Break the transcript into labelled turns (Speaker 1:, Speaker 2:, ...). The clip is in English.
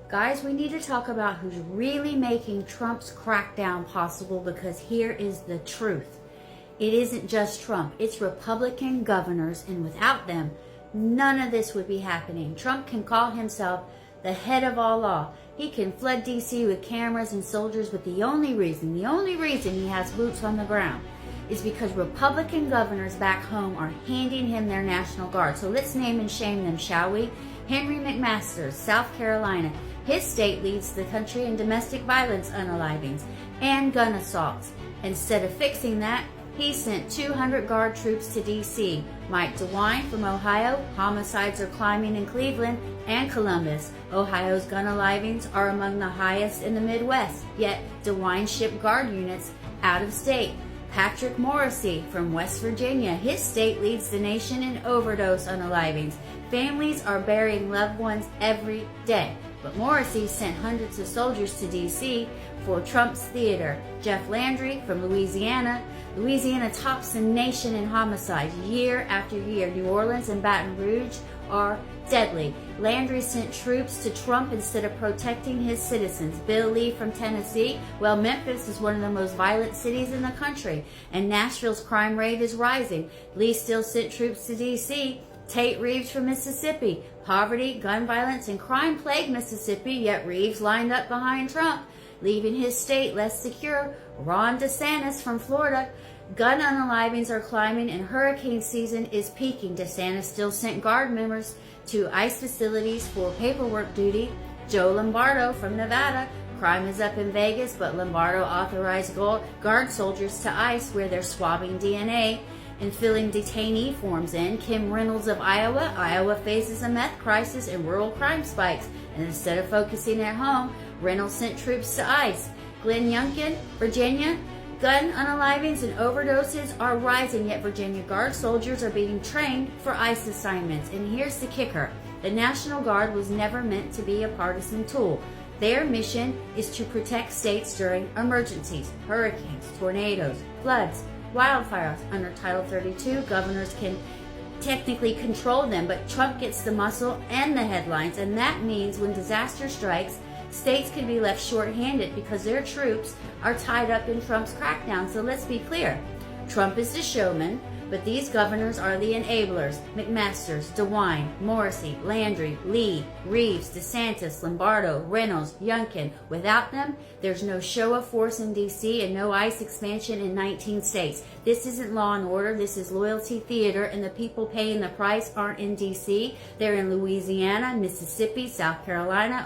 Speaker 1: Guys, we need to talk about who's really making Trump's crackdown possible, because here is the truth. It isn't just Trump, it's Republican governors, and without them, none of this would be happening. Trump can call himself the head of all law. He can flood DC with cameras and soldiers, but the only reason he has boots on the ground is because Republican governors back home are handing him their National Guard. So let's name and shame them, shall we? Henry McMaster, South Carolina. His state leads the country in domestic violence unalivings and gun assaults. Instead of fixing that, he sent 200 Guard troops to D.C. Mike DeWine from Ohio, homicides are climbing in Cleveland and Columbus. Ohio's gun alivings are among the highest in the Midwest, yet DeWine shipped Guard units out of state. Patrick Morrisey from West Virginia, his state leads the nation in overdose unalivings. Families are burying loved ones every day. But Morrisey sent hundreds of soldiers to D.C. for Trump's theater. Jeff Landry from Louisiana. Louisiana tops the nation in homicides year after year. New Orleans and Baton Rouge are deadly. Landry sent troops to Trump instead of protecting his citizens. Bill Lee from Tennessee. Well, Memphis is one of the most violent cities in the country, and Nashville's crime rate is rising. Lee still sent troops to D.C. Tate Reeves from Mississippi. Poverty, gun violence, and crime plagued Mississippi, yet Reeves lined up behind Trump, leaving his state less secure. Ron DeSantis from Florida. Gun unalivings are climbing and hurricane season is peaking. DeSantis still sent Guard members to ICE facilities for paperwork duty. Joe Lombardo from Nevada. Crime is up in Vegas, but Lombardo authorized Guard soldiers to ICE where they're swabbing DNA and filling detainee forms in. Kim Reynolds of Iowa. Iowa faces a meth crisis and rural crime spikes, and instead of focusing at home, Reynolds sent troops to ICE. Glenn Youngkin, Virginia. Gun unalivings and overdoses are rising, yet Virginia Guard soldiers are being trained for ICE assignments. And here's the kicker. The National Guard was never meant to be a partisan tool. Their mission is to protect states during emergencies, hurricanes, tornadoes, floods, wildfires. Under Title 32, governors can technically control them, but Trump gets the muscle and the headlines, and that means when disaster strikes, states can be left short-handed because their troops are tied up in Trump's crackdown. So let's be clear. Trump is the showman, but these governors are the enablers. McMasters, DeWine, Morrisey, Landry, Lee, Reeves, DeSantis, Lombardo, Reynolds, Youngkin. Without them, there's no show of force in D.C. and no ICE expansion in 19 states. This isn't law and order. This is loyalty theater, and the people paying the price aren't in D.C. They're in Louisiana, Mississippi, South Carolina,